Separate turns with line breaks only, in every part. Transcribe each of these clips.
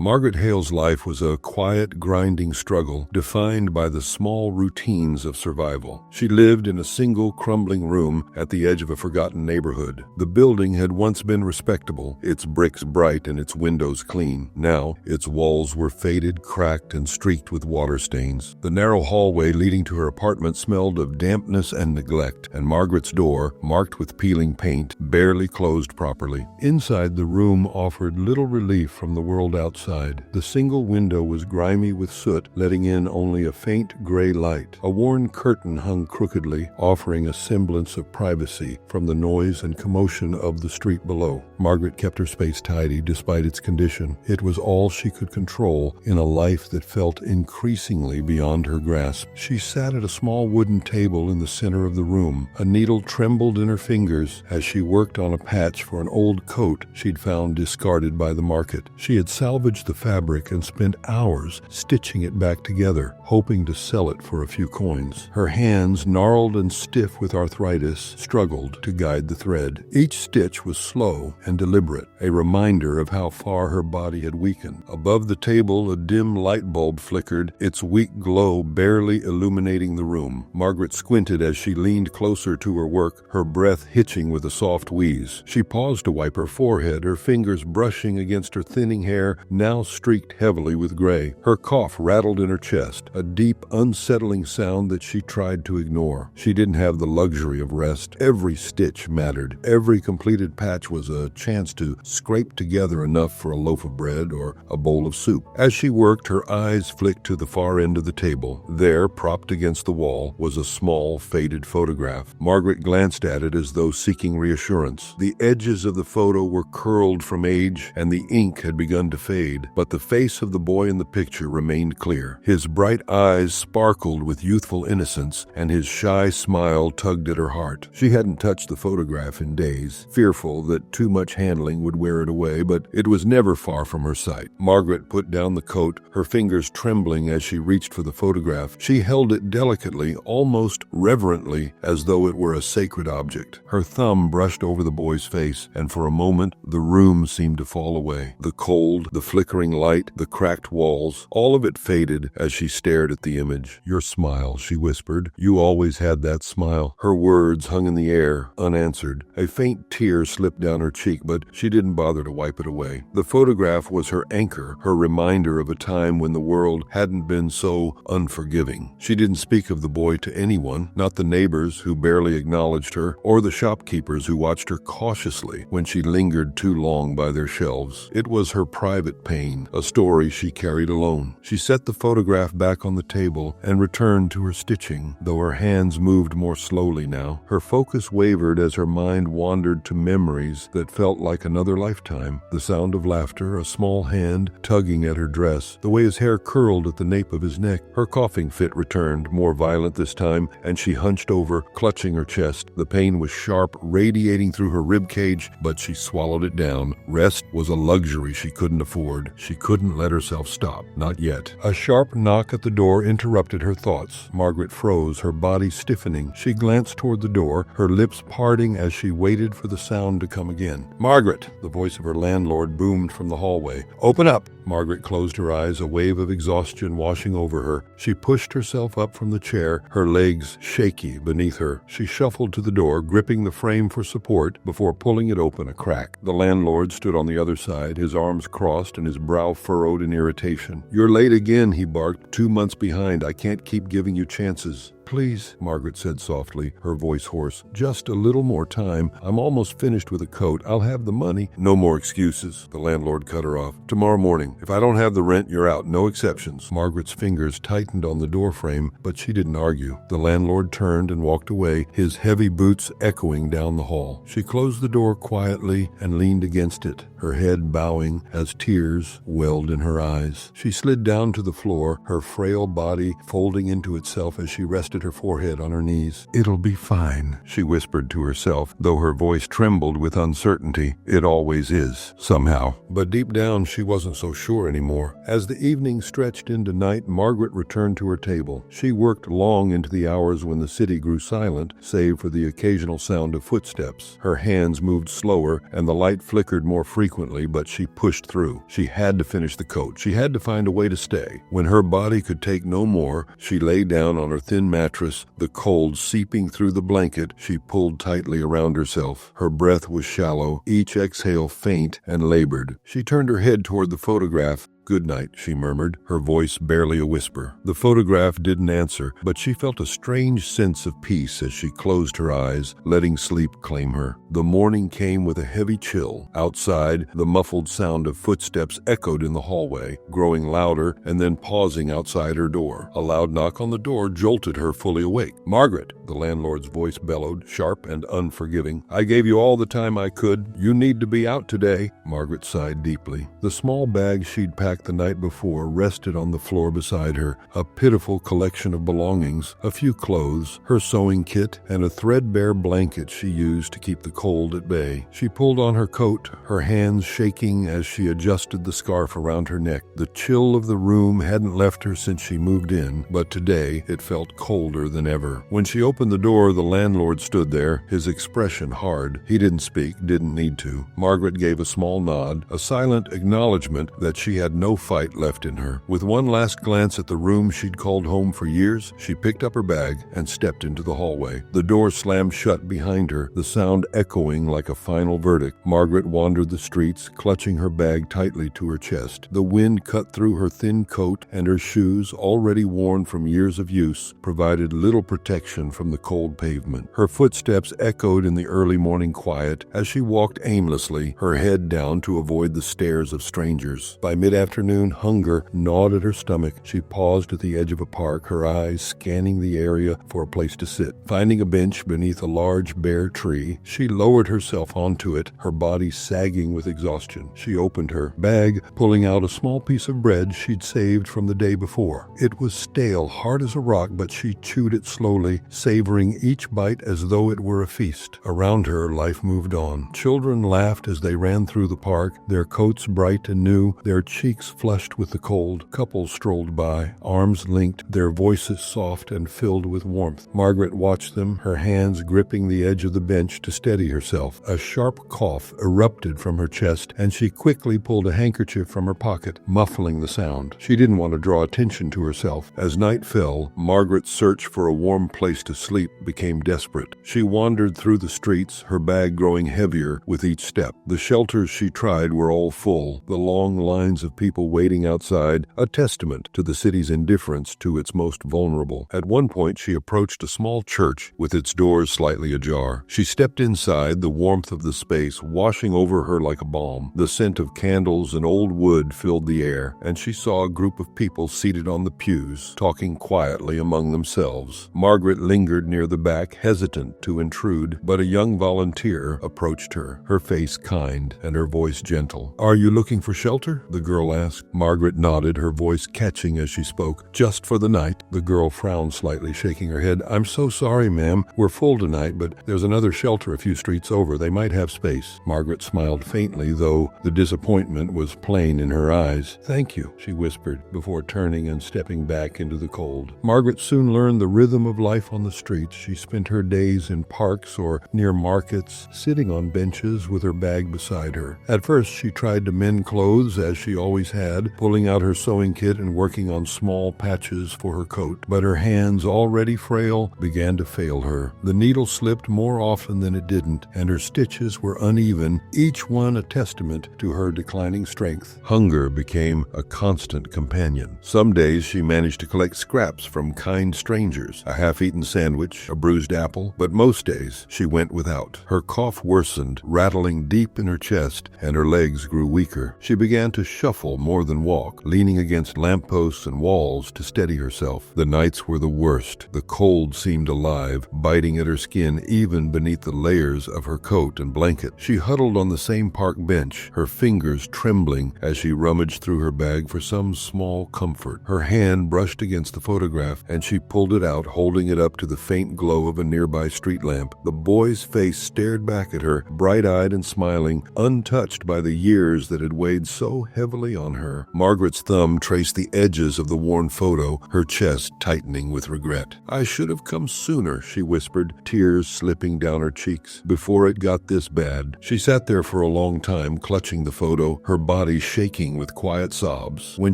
Margaret Hale's life was a quiet, grinding struggle defined by the small routines of survival. She lived in a single crumbling room at the edge of a forgotten neighborhood. The building had once been respectable, its bricks bright and its windows clean. Now, its walls were faded, cracked, and streaked with water stains. The narrow hallway leading to her apartment smelled of dampness and neglect, and Margaret's door, marked with peeling paint, barely closed properly. Inside, the room offered little relief from the world outside. The single window was grimy with soot, letting in only a faint gray light. A worn curtain hung crookedly, offering a semblance of privacy from the noise and commotion of the street below. Margaret kept her space tidy despite its condition. It was all she could control in a life that felt increasingly beyond her grasp. She sat at a small wooden table in the center of the room. A needle trembled in her fingers as she worked on a patch for an old coat she'd found discarded by the market. She had salvaged the fabric and spent hours stitching it back together, hoping to sell it for a few coins. Her hands, gnarled and stiff with arthritis, struggled to guide the thread. Each stitch was slow and deliberate, a reminder of how far her body had weakened. Above the table, a dim light bulb flickered, its weak glow barely illuminating the room. Margaret squinted as she leaned closer to her work, her breath hitching with a soft wheeze. She paused to wipe her forehead, her fingers brushing against her thinning hair, now streaked heavily with gray. Her cough rattled in her chest, a deep, unsettling sound that she tried to ignore. She didn't have the luxury of rest. Every stitch mattered. Every completed patch was a chance to scrape together enough for a loaf of bread or a bowl of soup. As she worked, her eyes flicked to the far end of the table. There, propped against the wall, was a small, faded photograph. Margaret glanced at it as though seeking reassurance. The edges of the photo were curled from age, and the ink had begun to fade, but the face of the boy in the picture remained clear. His bright eyes sparkled with youthful innocence, and his shy smile tugged at her heart. She hadn't touched the photograph in days, fearful that too much handling would wear it away, but it was never far from her sight. Margaret put down the coat, her fingers trembling as she reached for the photograph. She held it delicately, almost reverently, as though it were a sacred object. Her thumb brushed over the boy's face, and for a moment, the room seemed to fall away. The cold, the flickering light, the cracked walls, all of it faded as she stared at the image. "Your smile," she whispered. "You always had that smile." Her words hung in the air, unanswered. A faint tear slipped down her cheek, but she didn't bother to wipe it away. The photograph was her anchor, her reminder of a time when the world hadn't been so unforgiving. She didn't speak of the boy to anyone, not the neighbors who barely acknowledged her, or the shopkeepers who watched her cautiously when she lingered too long by their shelves. It was her private pain, a story she carried alone. She set the photograph back on the table and returned to her stitching, though her hands moved more slowly now. Her focus wavered as her mind wandered to memories that felt like another lifetime. The sound of laughter, a small hand tugging at her dress, the way his hair curled at the nape of his neck. Her coughing fit returned, more violent this time, and she hunched over, clutching her chest. The pain was sharp, radiating through her rib cage, but she swallowed it down. Rest was a luxury she couldn't afford. She couldn't let herself stop. Not yet. A sharp knock at the door interrupted her thoughts. Margaret froze, her body stiffening. She glanced toward the door, her lips parting as she waited for the sound to come again. "Margaret!" The voice of her landlord boomed from the hallway. "Open up!" Margaret closed her eyes, a wave of exhaustion washing over her. She pushed herself up from the chair, her legs shaky beneath her. She shuffled to the door, gripping the frame for support before pulling it open a crack. The landlord stood on the other side, his arms crossed and his brow furrowed in irritation. "You're late again," he barked. "2 months behind. I can't keep giving you chances." "Please," Margaret said softly, her voice hoarse. "Just a little more time. I'm almost finished with a coat. I'll have the money." "No more excuses," the landlord cut her off. "Tomorrow morning. If I don't have the rent, you're out. No exceptions." Margaret's fingers tightened on the doorframe, but she didn't argue. The landlord turned and walked away, his heavy boots echoing down the hall. She closed the door quietly and leaned against it, her head bowing as tears welled in her eyes. She slid down to the floor, her frail body folding into itself as she rested rested her forehead on her knees. "It'll be fine," she whispered to herself, though her voice trembled with uncertainty. It always is, somehow. But deep down, she wasn't so sure anymore. As the evening stretched into night, Margaret returned to her table. She worked long into the hours when the city grew silent, save for the occasional sound of footsteps. Her hands moved slower, and the light flickered more frequently, but she pushed through. She had to finish the coat. She had to find a way to stay. When her body could take no more, she lay down on her thin mattress, the cold seeping through the blanket she pulled tightly around herself. Her breath was shallow, each exhale faint and labored. She turned her head toward the photograph. "Good night," she murmured, her voice barely a whisper. The photograph didn't answer, but she felt a strange sense of peace as she closed her eyes, letting sleep claim her. The morning came with a heavy chill. Outside, the muffled sound of footsteps echoed in the hallway, growing louder and then pausing outside her door. A loud knock on the door jolted her fully awake. "Margaret," the landlord's voice bellowed, sharp and unforgiving. "I gave you all the time I could. You need to be out today." Margaret sighed deeply. The small bag she'd packed the night before rested on the floor beside her, a pitiful collection of belongings, a few clothes, her sewing kit, and a threadbare blanket she used to keep the cold at bay. She pulled on her coat, her hands shaking as she adjusted the scarf around her neck. The chill of the room hadn't left her since she moved in, but today it felt colder than ever. When she opened the door, the landlord stood there, his expression hard. He didn't speak, didn't need to. Margaret gave a small nod, a silent acknowledgement that she had no fight left in her. With one last glance at the room she'd called home for years, she picked up her bag and stepped into the hallway. The door slammed shut behind her, the sound echoing like a final verdict. Margaret wandered the streets, clutching her bag tightly to her chest. The wind cut through her thin coat, and her shoes, already worn from years of use, provided little protection from the cold pavement. Her footsteps echoed in the early morning quiet as she walked aimlessly, her head down to avoid the stares of strangers. By mid-afternoon, hunger gnawed at her stomach. She paused at the edge of a park, her eyes scanning the area for a place to sit. Finding a bench beneath a large bare tree, she lowered herself onto it, her body sagging with exhaustion. She opened her bag, pulling out a small piece of bread she'd saved from the day before. It was stale, hard as a rock, but she chewed it slowly, savoring each bite as though it were a feast. Around her, life moved on. Children laughed as they ran through the park, their coats bright and new, their cheeks flushed with the cold. Couples strolled by, arms linked, their voices soft and filled with warmth. Margaret watched them, her hands gripping the edge of the bench to steady herself. A sharp cough erupted from her chest, and she quickly pulled a handkerchief from her pocket, muffling the sound. She didn't want to draw attention to herself. As night fell, Margaret's search for a warm place to sleep became desperate. She wandered through the streets, her bag growing heavier with each step. The shelters she tried were all full, the long lines of people waiting outside, a testament to the city's indifference to its most vulnerable. At one point, she approached a small church with its doors slightly ajar. She stepped inside, the warmth of the space washing over her like a balm. The scent of candles and old wood filled the air, and she saw a group of people seated on the pews, talking quietly among themselves. Margaret lingered near the back, hesitant to intrude, but a young volunteer approached her, her face kind and her voice gentle. "Are you looking for shelter?" the girl asked. Margaret nodded, her voice catching as she spoke. "Just for the night." The girl frowned slightly, shaking her head. "I'm so sorry, ma'am. We're full tonight, but there's another shelter a few streets over. They might have space." Margaret smiled faintly, though the disappointment was plain in her eyes. "Thank you," she whispered, before turning and stepping back into the cold. Margaret soon learned the rhythm of life on the streets. She spent her days in parks or near markets, sitting on benches with her bag beside her. At first, she tried to mend clothes, as she always had, pulling out her sewing kit and working on small patches for her coat. But her hands, already frail, began to fail her. The needle slipped more often than it didn't, and her stitches were uneven, each one a testament to her declining strength. Hunger became a constant companion. Some days she managed to collect scraps from kind strangers, a half-eaten sandwich, a bruised apple, but most days she went without. Her cough worsened, rattling deep in her chest, and her legs grew weaker. She began to shuffle crawl more than walk, leaning against lampposts and walls to steady herself. The nights were the worst. The cold seemed alive, biting at her skin even beneath the layers of her coat and blanket. She huddled on the same park bench, her fingers trembling as she rummaged through her bag for some small comfort. Her hand brushed against the photograph, and she pulled it out, holding it up to the faint glow of a nearby street lamp. The boy's face stared back at her, bright-eyed and smiling, untouched by the years that had weighed so heavily on her. Margaret's thumb traced the edges of the worn photo, her chest tightening with regret. "I should have come sooner," she whispered, tears slipping down her cheeks. "Before it got this bad." She sat there for a long time, clutching the photo, her body shaking with quiet sobs. When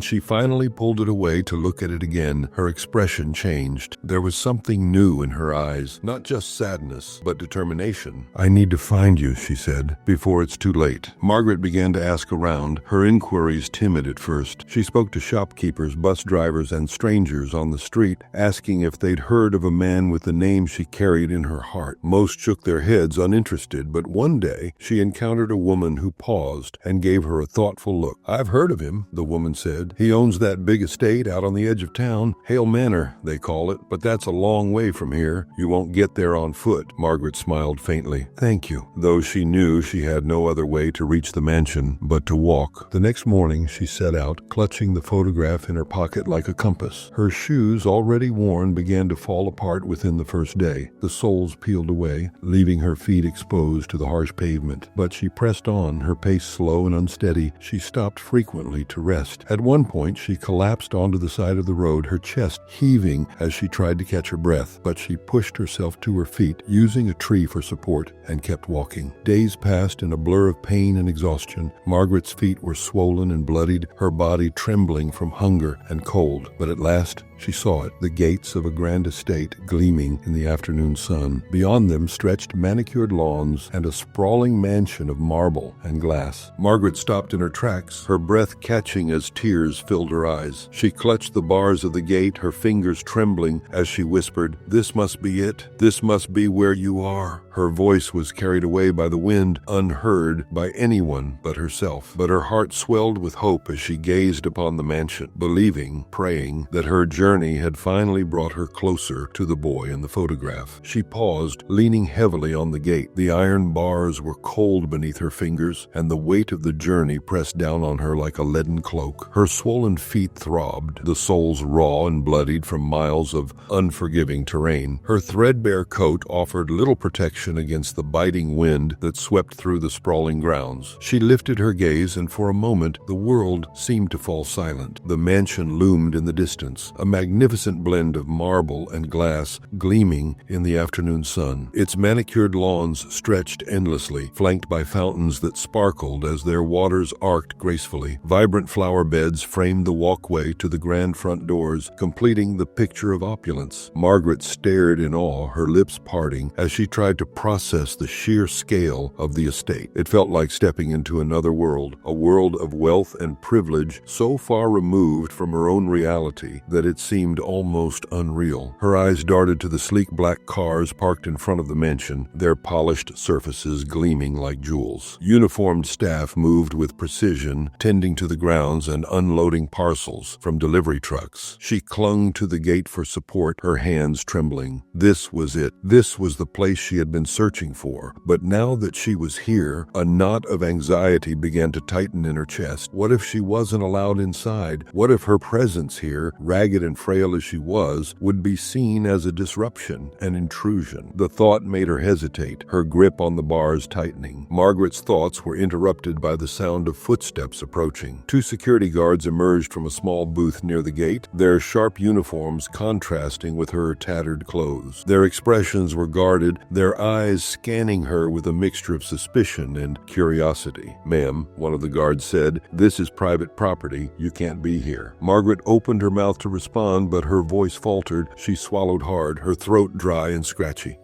she finally pulled it away to look at it again, her expression changed. There was something new in her eyes, not just sadness, but determination. "I need to find you," she said, "before it's too late." Margaret began to ask around, her inquiries timid at first. She spoke to shopkeepers, bus drivers, and strangers on the street, asking if they'd heard of a man with the name she carried in her heart. Most shook their heads, uninterested, but one day she encountered a woman who paused and gave her a thoughtful look. "I've heard of him," the woman said. "He owns that big estate out on the edge of town. Hale Manor, they call it, but that's a long way from here. You won't get there on foot." Margaret smiled faintly. "Thank you," though she knew she had no other way to reach the mansion but to walk. The next morning she set out, clutching the photograph in her pocket like a compass. Her shoes, already worn, began to fall apart within the first day. The soles peeled away, leaving her feet exposed to the harsh pavement. But she pressed on, her pace slow and unsteady. She stopped frequently to rest. At one point she collapsed onto the side of the road, her chest heaving as she tried to catch her breath. But she pushed herself to her feet, using a tree for support, and kept walking. Days passed in a blur of pain and exhaustion. Margaret's feet were swollen and bloodied, her body trembling from hunger and cold. But at last she saw it, the gates of a grand estate gleaming in the afternoon sun. Beyond them stretched manicured lawns and a sprawling mansion of marble and glass. Margaret stopped in her tracks, her breath catching as tears filled her eyes. She clutched the bars of the gate, her fingers trembling as she whispered, "This must be it. This must be where you are." Her voice was carried away by the wind, unheard by anyone but herself. But her heart swelled with hope as she gazed upon the mansion, believing, praying, that her journey had finally brought her closer to the boy in the photograph. She paused, leaning heavily on the gate. The iron bars were cold beneath her fingers, and the weight of the journey pressed down on her like a leaden cloak. Her swollen feet throbbed, the soles raw and bloodied from miles of unforgiving terrain. Her threadbare coat offered little protection against the biting wind that swept through the sprawling grounds. She lifted her gaze, and for a moment the world seemed to fall silent. The mansion loomed in the distance, a magnificent blend of marble and glass gleaming in the afternoon sun. Its manicured lawns stretched endlessly, flanked by fountains that sparkled as their waters arced gracefully. Vibrant flower beds framed the walkway to the grand front doors, completing the picture of opulence. Margaret stared in awe, her lips parting, as she tried to process the sheer scale of the estate. It felt like stepping into another world, a world of wealth and privilege so far removed from her own reality that it seemed almost unreal. Her eyes darted to the sleek black cars parked in front of the mansion, their polished surfaces gleaming like jewels. Uniformed staff moved with precision, tending to the grounds and unloading parcels from delivery trucks. She clung to the gate for support, her hands trembling. This was it. This was the place she had been searching for. But now that she was here, a knot of anxiety began to tighten in her chest. What if she wasn't allowed inside? What if her presence here, ragged and frail as she was, would be seen as a disruption, an intrusion? The thought made her hesitate, her grip on the bars tightening. Margaret's thoughts were interrupted by the sound of footsteps approaching. Two security guards emerged from a small booth near the gate, their sharp uniforms contrasting with her tattered clothes. Their expressions were guarded, their eyes scanning her with a mixture of suspicion and curiosity. "Ma'am," one of the guards said, "this is private property. You can't be here." Margaret opened her mouth to respond, but her voice faltered. She swallowed hard, her throat dry and scratchy.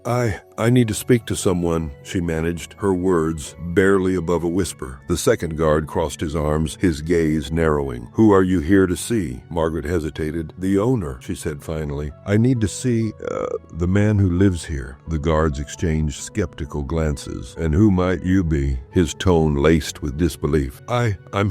I need to speak to someone," she managed, her words barely above a whisper. The second guard crossed his arms, his gaze narrowing. "Who are you here to see?" Margaret hesitated. "The owner," she said finally. "I need to see "The man who lives here." The guards exchanged skeptical glances. "And who might you be?" His tone laced with disbelief. I'm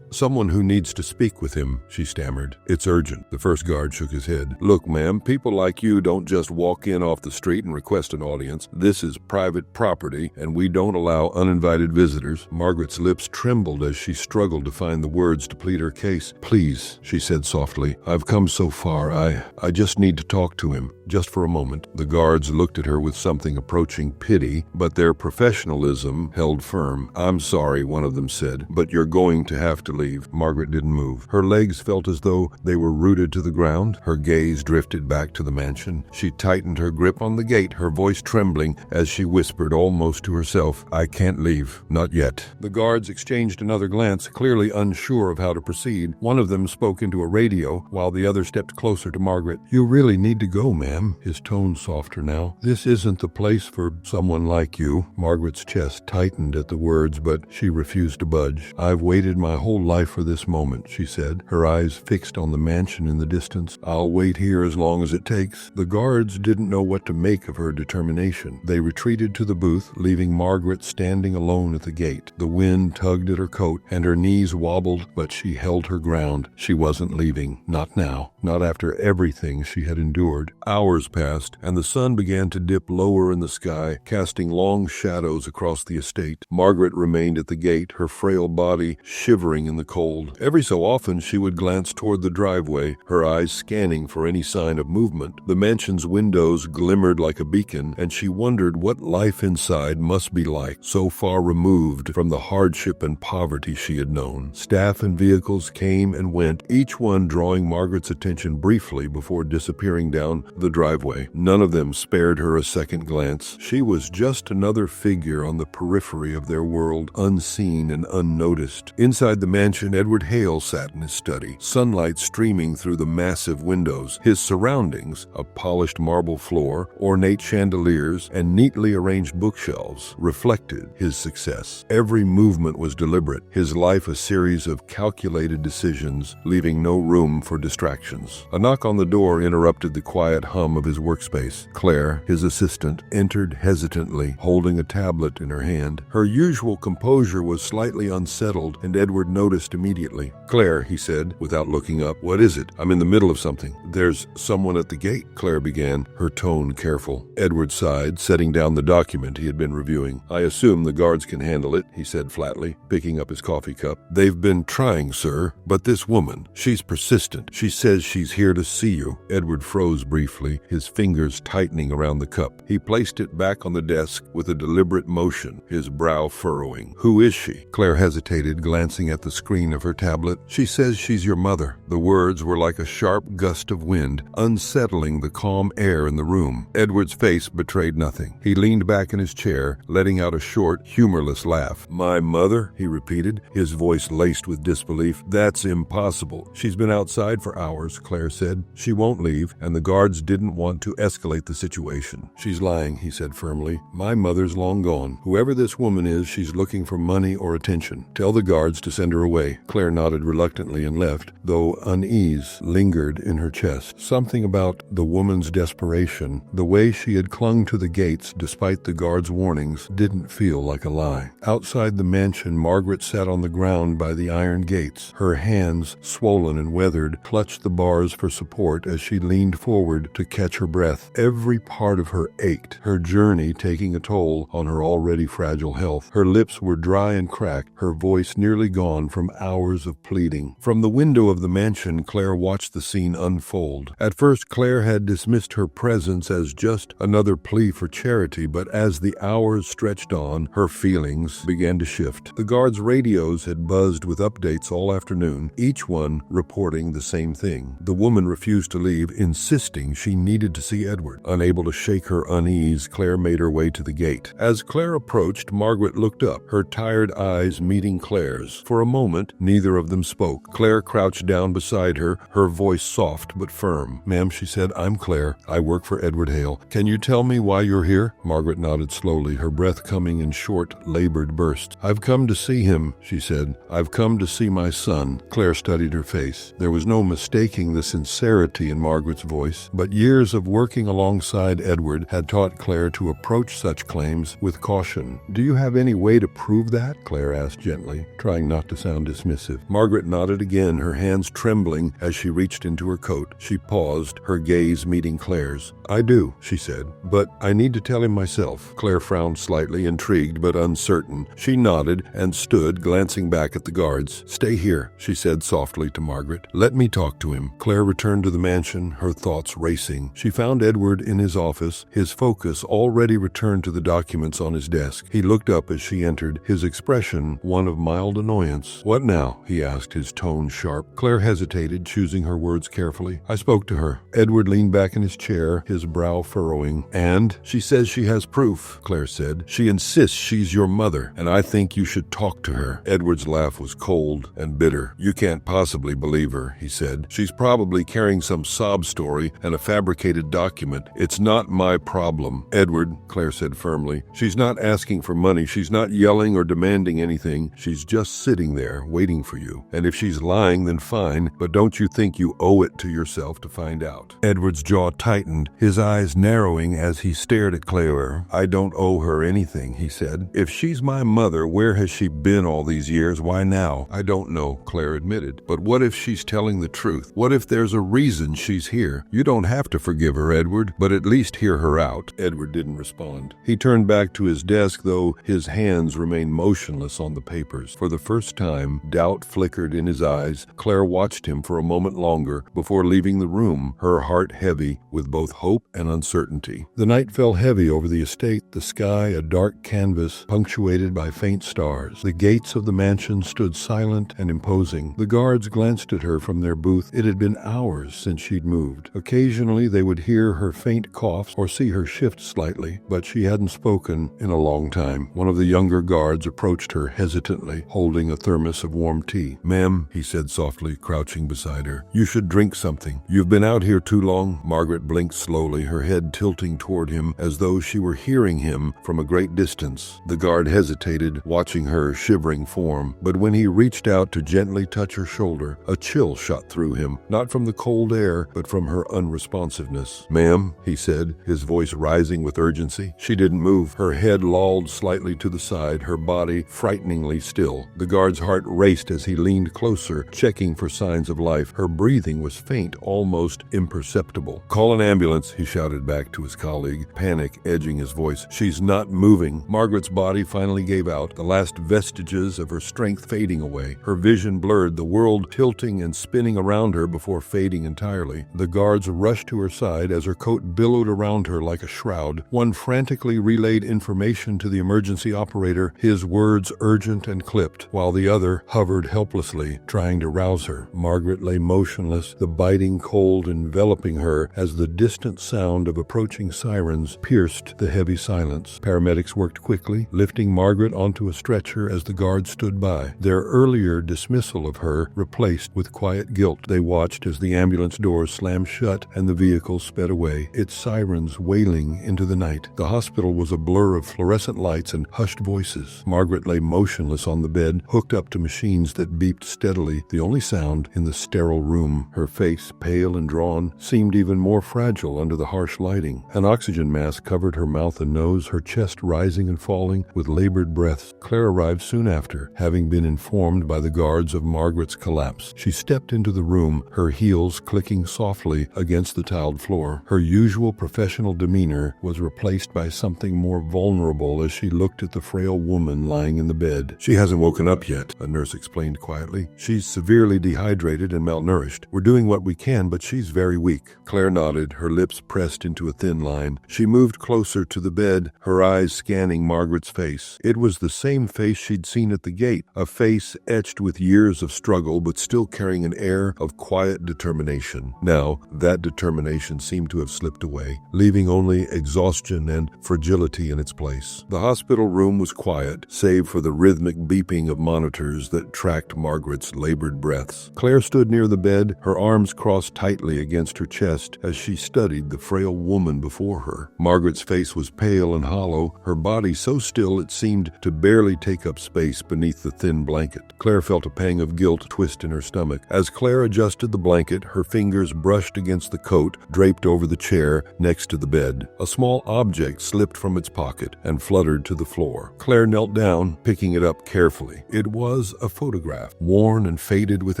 someone who needs to speak with him," she stammered. "It's urgent." The first guard shook his head. "Look, ma'am, people like you don't just walk in off the street and request an audience. This is private property, and we don't allow uninvited visitors." Margaret's lips trembled as she struggled to find the words to plead her case. "Please," she said softly, "I've come so far. I just need to talk to him, just for a moment." The guards looked at her with something approaching pity, but their professionalism held firm. "I'm sorry," one of them said, "but you're going to have to leave." Margaret didn't move. Her legs felt as though they were rooted to the ground. Her gaze drifted back to the mansion. She tightened her grip on the gate, her voice trembling as she whispered almost to herself, "I can't leave. Not yet." The guards exchanged another glance, clearly unsure of how to proceed. One of them spoke into a radio, while the other stepped closer to Margaret. "You really need to go, ma'am," his tone softer now. "This isn't the place for someone like you." Margaret's chest tightened at the words, but she refused to budge. "I've waited my whole life for this moment," she said, her eyes fixed on the mansion in the distance. "I'll wait here as long as it takes." The guards didn't know what to make of her determination. They retreated to the booth, leaving Margaret standing alone at the gate. The wind tugged at her coat, and her knees wobbled, but she held her ground. She wasn't leaving. Not now. Not after everything she had endured. Hours passed, and the sun began to dip lower in the sky, casting long shadows across the estate. Margaret remained at the gate, her frail body shivering in the cold. Every so often she would glance toward the driveway, her eyes scanning for any sign of movement. The mansion's windows glimmered like a beacon, and she wondered what life inside must be like, so far removed from the hardship and poverty she had known. Staff and vehicles came and went, each one drawing Margaret's attention briefly before disappearing down the driveway. None of them spared her a second glance. She was just another figure on the periphery of their world, unseen and unnoticed. Inside the mansion, Edward Hale sat in his study, sunlight streaming through the massive windows. His surroundings, a polished marble floor, ornate chandeliers, and neatly arranged bookshelves, reflected his success. Every movement was deliberate, his life a series of calculated decisions, leaving no room for distractions. A knock on the door interrupted the quiet hum of his workspace. Claire, his assistant, entered hesitantly, holding a tablet in her hand. Her usual composure was slightly unsettled, and Edward noticed immediately. "Claire," he said, without looking up, "what is it? I'm in the middle of something." "There's someone at the gate," Claire began, her tone careful. Edward sighed, setting down the document he had been reviewing. "I assume the guards can handle it," he said flatly, picking up his coffee cup. "They've been trying, sir, but this woman, she's persistent. She says she's here to see you." Edward froze briefly, his fingers tightening around the cup. He placed it back on the desk with a deliberate motion, his brow furrowing. "Who is she?" Claire hesitated, glancing at the screen of her tablet. "She says she's your mother." The words were like a sharp gust of wind, unsettling the calm air in the room. Edward's face betrayed nothing. He leaned back in his chair, letting out a short, humorless laugh. "My mother?" he repeated, his voice laced with disbelief. "That's impossible. She's been outside for hours," Claire said. "She won't leave, and the guards didn't want to escalate the situation." "She's lying," he said firmly. "My mother's long gone. Whoever this woman is, she's looking for money or attention. Tell the guards to send her away." Claire nodded reluctantly and left, though unease lingered in her chest. Something about the woman's desperation, the way she had clung to the gates despite the guards' warnings, didn't feel like a lie. Outside the mansion, Margaret sat on the ground by the iron gates. Her hands, swollen and weathered, clutched the bars for support as she leaned forward to catch her breath. Every part of her ached, her journey taking a toll on her already fragile health. Her lips were dry and cracked, her voice nearly gone from hours of pleading. From the window of the mansion, Claire watched the scene unfold. At first, Claire had dismissed her presence as just another plea for charity, but as the hours stretched on, her feelings began to shift. The guards' radios had buzzed with updates all afternoon, each one reporting the same thing. The woman refused to leave, insisting she needed to see Edward. Unable to shake her unease, Claire made her way to the gate. As Claire approached, Margaret looked up, her tired eyes meeting Claire's. For a moment, neither of them spoke. Claire crouched down beside her, her voice soft but firm. "Ma'am," she said, "I'm Claire. I work for Edward Hale. Can you tell me why you're here?" Margaret nodded slowly, her breath coming in short, labored bursts. "I've come to see him," she said. "I've come to see my son." Claire studied her face. There was no mistaking appreciating the sincerity in Margaret's voice, but years of working alongside Edward had taught Claire to approach such claims with caution. "Do you have any way to prove that?" Claire asked gently, trying not to sound dismissive. Margaret nodded again, her hands trembling as she reached into her coat. She paused, her gaze meeting Claire's. "I do," she said, "but I need to tell him myself." Claire frowned slightly, intrigued but uncertain. She nodded and stood, glancing back at the guards. "Stay here," she said softly to Margaret. "Let me talk to him." Claire returned to the mansion, her thoughts racing. She found Edward in his office, his focus already returned to the documents on his desk. He looked up as she entered, his expression one of mild annoyance. "What now?" he asked, his tone sharp. Claire hesitated, choosing her words carefully. "I spoke to her." Edward leaned back in his chair, his brow furrowing. "And? She says she has proof," Claire said. "She insists she's your mother, and I think you should talk to her." Edward's laugh was cold and bitter. "You can't possibly believe her," he said. "She's probably carrying some sob story and a fabricated document. It's not my problem." "Edward," Claire said firmly, "she's not asking for money. She's not yelling or demanding anything. She's just sitting there waiting for you. And if she's lying, then fine, but don't you think you owe it to yourself to find out?" Edward's jaw tightened, his eyes narrowing as he stared at Claire. "I don't owe her anything," he said. "If she's my mother, where has she been all these years? Why now?" "I don't know," Claire admitted. "But what if she's telling the truth? What if there's a reason she's here? You don't have to forgive her, Edward, but at least hear her out." Edward didn't respond. He turned back to his desk, though his hands remained motionless on the papers. For the first time, doubt flickered in his eyes. Claire watched him for a moment longer before leaving the room, her heart heavy with both hope and uncertainty. The night fell heavy over the estate, the sky a dark canvas punctuated by faint stars. The gates of the mansion stood silent and imposing. The guards glanced at her from their booth. It had been hours since she'd moved. Occasionally they would hear her faint coughs or see her shift slightly, but she hadn't spoken in a long time. One of the younger guards approached her hesitantly, holding a thermos of warm tea. "Ma'am," he said softly, crouching beside her, "you should drink something. You've been out here too long." Margaret blinked slowly, her head tilting toward him as though she were hearing him from a great distance. The guard hesitated, watching her shivering form, but when he reached out to gently touch her shoulder, a chill shot through him, not from the cold air, but from her unresponsiveness. "Ma'am," he said, his voice rising with urgency. She didn't move, her head lolled slightly to the side, her body frighteningly still. The guard's heart raced as he leaned closer, checking for signs of life. Her breathing was faint, almost imperceptible. "Call an ambulance," he shouted back to his colleague, panic edging his voice. "She's not moving." Margaret's body finally gave out, the last vestiges of her strength fading away. Her vision blurred, the world tilting and spinning around her before fading entirely. The guards rushed to her side as her coat billowed around her like a shroud. One frantically relayed information to the emergency operator, his words urgent and clipped, while the other hovered helplessly, trying to rouse her. Margaret lay motionless, the biting cold enveloping her as the distant sound of approaching sirens pierced the heavy silence. Paramedics worked quickly, lifting Margaret onto a stretcher as the guards stood by, their earlier dismissal of her replaced with quiet guilt. They watched as the ambulance doors slammed shut and the vehicle sped away, its sirens wailing into the night. The hospital was a blur of fluorescent lights and hushed voices. Margaret lay motionless on the bed, hooked up to machines that beeped steadily, the only sound in the sterile room. Her face, pale and drawn, seemed even more fragile under the harsh lighting. An oxygen mask covered her mouth and nose, her chest rising and falling with labored breaths. Claire arrived soon after, having been informed by the guards of Margaret's collapse. She stepped into the room, her heels clicking softly against the tiled floor. Her usual professional demeanor was replaced by something more vulnerable as she looked at the frail woman lying in the bed. "She hasn't woken up yet," a nurse explained quietly. "She's severely dehydrated and malnourished. We're doing what we can, but she's very weak." Claire nodded, her lips pressed into a thin line. She moved closer to the bed, her eyes scanning Margaret's face. It was the same face she'd seen at the gate, a face etched with years of struggle but still carrying an air of quiet determination. Now, that determination seemed to have slipped away, leaving only exhaustion and fragility in its place. The hospital room was quiet, save for the rhythmic beeping of monitors that tracked Margaret's labored breaths. Claire stood near the bed, her arms crossed tightly against her chest as she studied the frail woman before her. Margaret's face was pale and hollow, her body so still it seemed to barely take up space beneath the thin blanket. Claire felt a pang of guilt twist in her stomach. As Claire adjusted the the blanket, her fingers brushed against the coat draped over the chair next to the bed. A small object slipped from its pocket and fluttered to the floor. Claire knelt down, picking it up carefully. It was a photograph, worn and faded with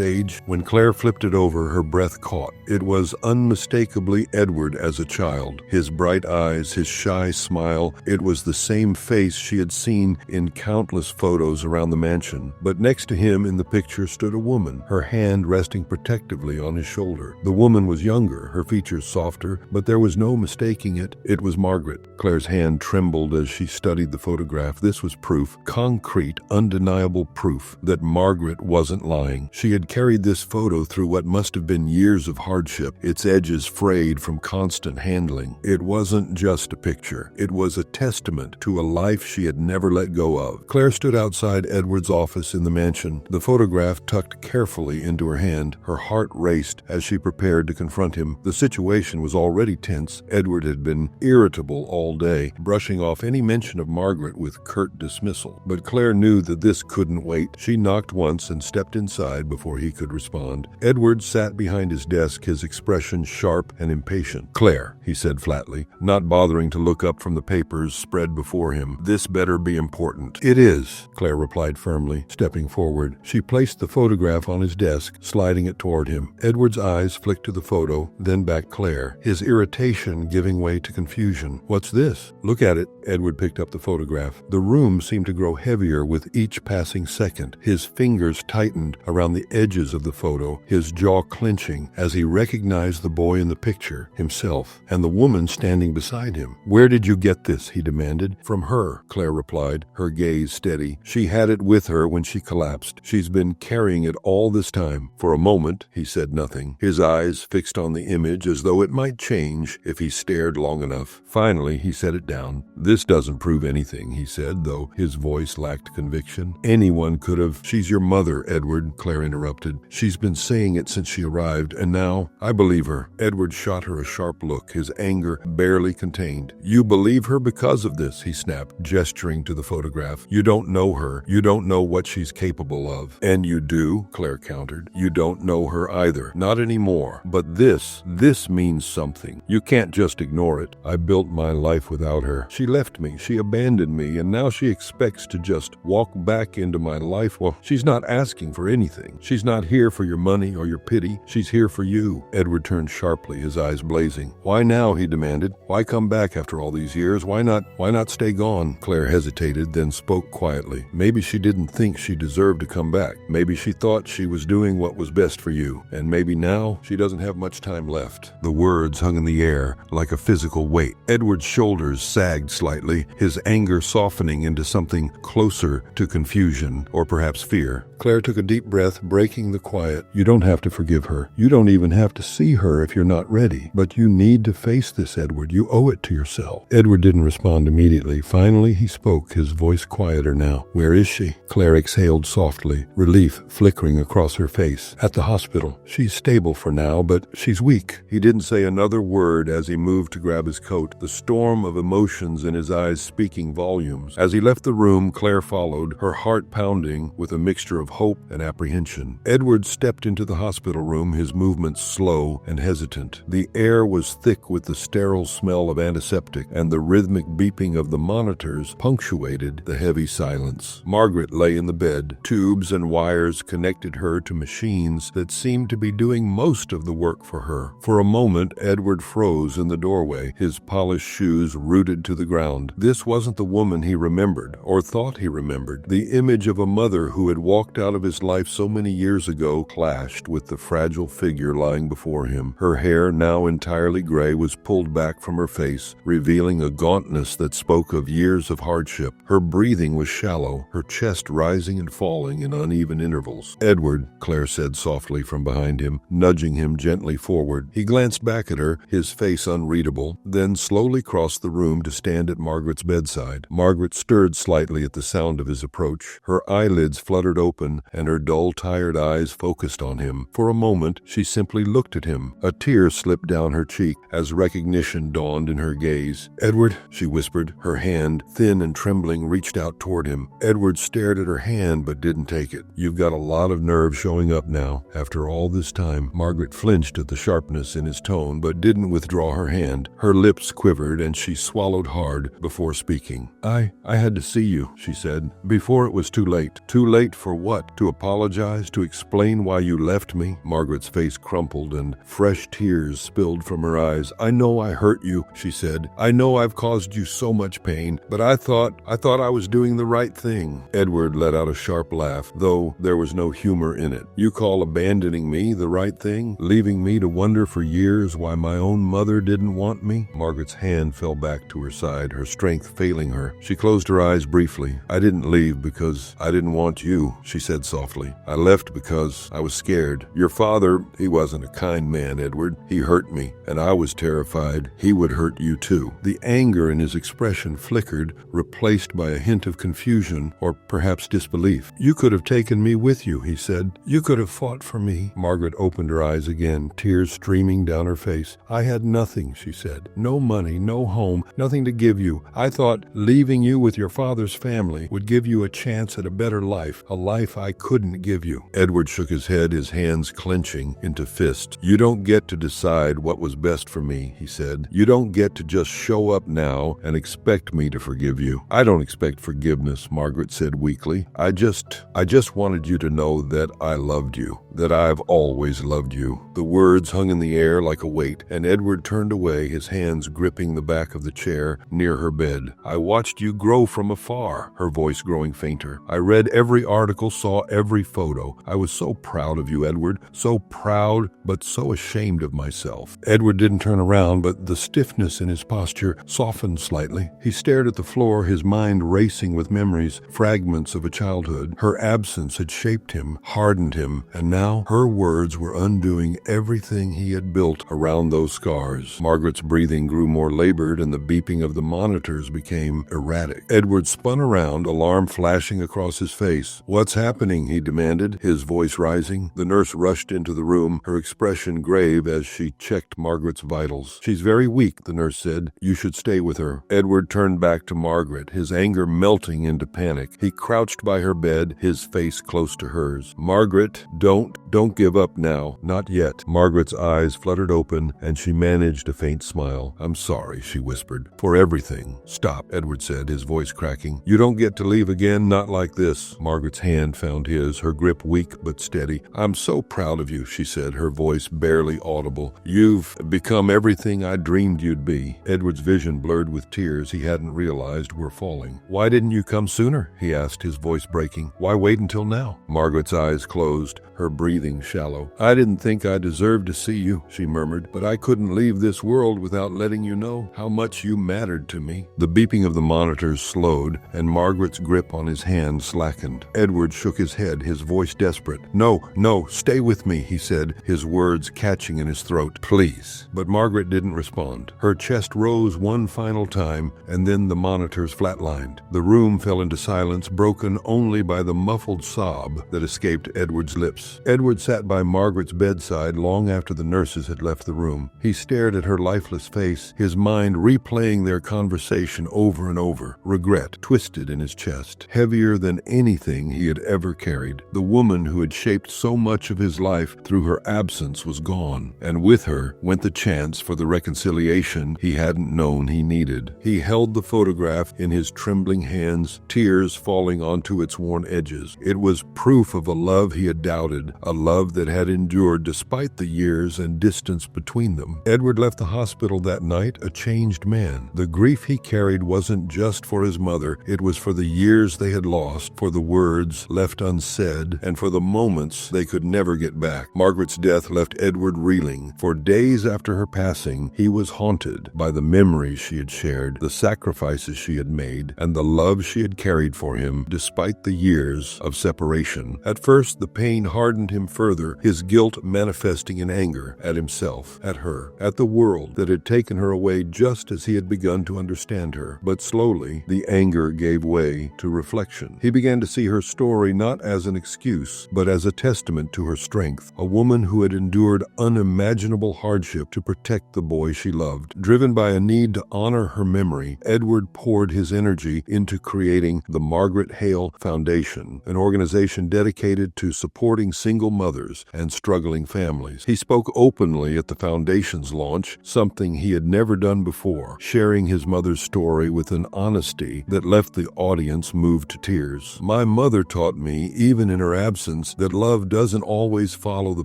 age. When Claire flipped it over, her breath caught. It was unmistakably Edward as a child. His bright eyes, his shy smile. It was the same face she had seen in countless photos around the mansion. But next to him in the picture stood a woman, her hand resting protectively on his shoulder. The woman was younger, her features softer, but there was no mistaking it. It was Margaret. Claire's hand trembled as she studied the photograph. This was proof, concrete, undeniable proof, that Margaret wasn't lying. She had carried this photo through what must have been years of hardship, its edges frayed from constant handling. It wasn't just a picture. It was a testament to a life she had never let go of. Claire stood outside Edward's office in the mansion, the photograph tucked carefully into her hand. Her heart raced as she prepared to confront him. The situation was already tense. Edward had been irritable all day, brushing off any mention of Margaret with curt dismissal. But Claire knew that this couldn't wait. She knocked once and stepped inside before he could respond. Edward sat behind his desk, his expression sharp and impatient. "Claire," he said flatly, not bothering to look up from the papers spread before him. "This better be important." "It is," Claire replied firmly, stepping forward. She placed the photograph on his desk, sliding it toward him. Edward's eyes flicked to the photo, then back Claire, his irritation giving way to confusion. "What's this?" "Look at it." Edward picked up the photograph. The room seemed to grow heavier with each passing second. His fingers tightened around the edges of the photo, his jaw clenching as he recognized the boy in the picture, himself, and the woman standing beside him. "Where did you get this?" he demanded. "From her," Claire replied, her gaze steady. "She had it with her when she collapsed. She's been carrying it all this time." For a moment, he said nothing, his eyes fixed on the image as though it might change if he stared long enough. Finally, he set it down. "This doesn't prove anything," he said, though his voice lacked conviction. "Anyone could have—" "She's your mother, Edward," Claire interrupted. "She's been saying it since she arrived, and now I believe her." Edward shot her a sharp look, his anger barely contained. "You believe her because of this," he snapped, gesturing to the photograph. "You don't know her. You don't know what she's capable of." "And you do," Claire countered. "You don't know her either. Not anymore. But this means something. You can't just ignore it. I built my life without her. She left me. She abandoned me, and now she expects to just walk back into my life. Well, she's not asking for anything. She's not here for your money or your pity. She's here for you." Edward turned sharply, his eyes blazing. "Why now?" he demanded. "Why come back after all these years? Why not stay gone?" Claire hesitated, then spoke quietly. "Maybe she didn't think she deserved to come back. Maybe she thought she was doing what was best for you. And maybe now she doesn't have much time left." The words hung in the air like a physical weight. Edward's shoulders sagged slightly, his anger softening into something closer to confusion or perhaps fear. Claire took a deep breath, breaking the quiet. "You don't have to forgive her. You don't even have to see her if you're not ready. But you need to face this, Edward. You owe it to yourself." Edward didn't respond immediately. Finally, he spoke, his voice quieter now. "Where is she?" Claire exhaled softly, relief flickering across her face. "At the hospital. She's stable for now, but she's weak." He didn't say another word as he moved to grab his coat, the storm of emotions in his eyes speaking volumes. As he left the room, Claire followed, her heart pounding with a mixture of hope and apprehension. Edward stepped into the hospital room, his movements slow and hesitant. The air was thick with the sterile smell of antiseptic, and the rhythmic beeping of the monitors punctuated the heavy silence. Margaret lay in the bed. Tubes and wires connected her to machines that seemed to be doing most of the work for her. For a moment, Edward froze in the doorway, his polished shoes rooted to the ground. This wasn't the woman he remembered, or thought he remembered. The image of a mother who had walked out of his life so many years ago clashed with the fragile figure lying before him. Her hair, now entirely gray, was pulled back from her face, revealing a gauntness that spoke of years of hardship. Her breathing was shallow, her chest rising and falling in uneven intervals. "Edward," Claire said softly from behind him, nudging him gently forward. He glanced back at her, his face unreadable, then slowly crossed the room to stand at Margaret's bedside. Margaret stirred slightly at the sound of his approach. Her eyelids fluttered open, and her dull, tired eyes focused on him. For a moment, she simply looked at him. A tear slipped down her cheek as recognition dawned in her gaze. "Edward," she whispered. Her hand, thin and trembling, reached out toward him. Edward stared at her hand but didn't take it. "You've got a lot of nerve showing up now, after all all this time?" Margaret flinched at the sharpness in his tone, but didn't withdraw her hand. Her lips quivered, and she swallowed hard before speaking. I had to see you," she said, "before it was too late." "Too late for what? To apologize? To explain why you left me?" Margaret's face crumpled, and fresh tears spilled from her eyes. "I know I hurt you," she said. "I know I've caused you so much pain, but I thought I was doing the right thing." Edward let out a sharp laugh, though there was no humor in it. "You call abandoning me the right thing? Leaving me to wonder for years why my own mother didn't want me?" Margaret's hand fell back to her side, her strength failing her. She closed her eyes briefly. "I didn't leave because I didn't want you," she said softly. "I left because I was scared. Your father, he wasn't a kind man, Edward. He hurt me, and I was terrified he would hurt you too." The anger in his expression flickered, replaced by a hint of confusion or perhaps disbelief. "You could have taken me with you," he said. "You could have fought for me." Margaret opened her eyes again, tears streaming down her face. "I had nothing," she said. "No money, no home, nothing to give you. I thought leaving you with your father's family would give you a chance at a better life, a life I couldn't give you." Edward shook his head, his hands clenching into fists. "You don't get to decide what was best for me," he said. "You don't get to just show up now and expect me to forgive you." "I don't expect forgiveness," Margaret said weakly. I just wanted you to know that I loved you, that I've always loved you." The words hung in the air like a weight, and Edward turned away, his hands gripping the back of the chair near her bed. "I watched you grow from afar," her voice growing fainter. "I read every article, saw every photo. I was so proud of you, Edward, so proud, but so ashamed of myself." Edward didn't turn around, but the stiffness in his posture softened slightly. He stared at the floor, his mind racing with memories, fragments of a childhood. Her absence had shaped him, hardened him, and now her words were undoing everything he had built around those scars. Margaret's breathing grew more labored, and the beeping of the monitors became erratic. Edward spun around, alarm flashing across his face. "What's happening?" he demanded, his voice rising. The nurse rushed into the room, her expression grave as she checked Margaret's vitals. "She's very weak," the nurse said. "You should stay with her." Edward turned back to Margaret, his anger melting into panic. He crouched by her bed, his face close to hers. "Margaret, don't give up now. Not yet." Margaret's eyes fluttered open, and she managed a faint smile. "I'm sorry," she whispered, "for everything." "Stop," Edward said, his voice cracking. "You don't get to leave again, not like this." Margaret's hand found his, her grip weak but steady. "I'm so proud of you," she said, her voice barely audible. "You've become everything I dreamed you'd be." Edward's vision blurred with tears he hadn't realized were falling. "Why didn't you come sooner?" he asked, his voice breaking. "Why wait until now?" Margaret's eyes closed, her breathing shallow. "I didn't think I deserved to see you," she murmured, "but I couldn't leave this world without letting you know how much you mattered to me." The beeping of the monitors slowed, and Margaret's grip on his hand slackened. Edward shook his head, his voice desperate. No, stay with me," he said, his words catching in his throat. "Please." But Margaret didn't respond. Her chest rose one final time, and then the monitors flatlined. The room fell into silence, broken only by the muffled sob that escaped Edward's lips. Edward sat by Margaret's bedside long after the nurses had left the room. He stared at her lifeless face, his mind replaying their conversation over and over. Regret twisted in his chest, heavier than anything he had ever carried. The woman who had shaped so much of his life through her absence was gone, and with her went the chance for the reconciliation he hadn't known he needed. He held the photograph in his trembling hands, tears falling onto its worn edges. It was proof of a love he had doubted, a love that had endured despite the years and distance between them. Edward left the hospital that night a changed man. The grief he carried wasn't just for his mother, it was for the years they had lost, for the words left unsaid, and for the moments they could never get back. Margaret's death left Edward reeling. For days after her passing, he was haunted by the memories she had shared, the sacrifices she had made, and the love she had carried for him despite the years of separation. At first, the pain hardened him further, his guilt manifesting in anger at himself, at her, at the world that had taken her away just as he had begun to understand her. But slowly, the anger gave way to reflection. He began to see her story not as an excuse, but as a testament to her strength, a woman who had endured unimaginable hardship to protect the boy she loved. Driven by a need to honor her memory, Edward poured his energy into creating the Margaret Hale Foundation, an organization dedicated to supporting single mothers mothers and struggling families. He spoke openly at the foundation's launch, something he had never done before, sharing his mother's story with an honesty that left the audience moved to tears. "My mother taught me, even in her absence, that love doesn't always follow the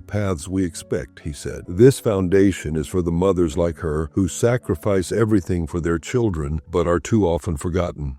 paths we expect," he said. "This foundation is for the mothers like her who sacrifice everything for their children but are too often forgotten."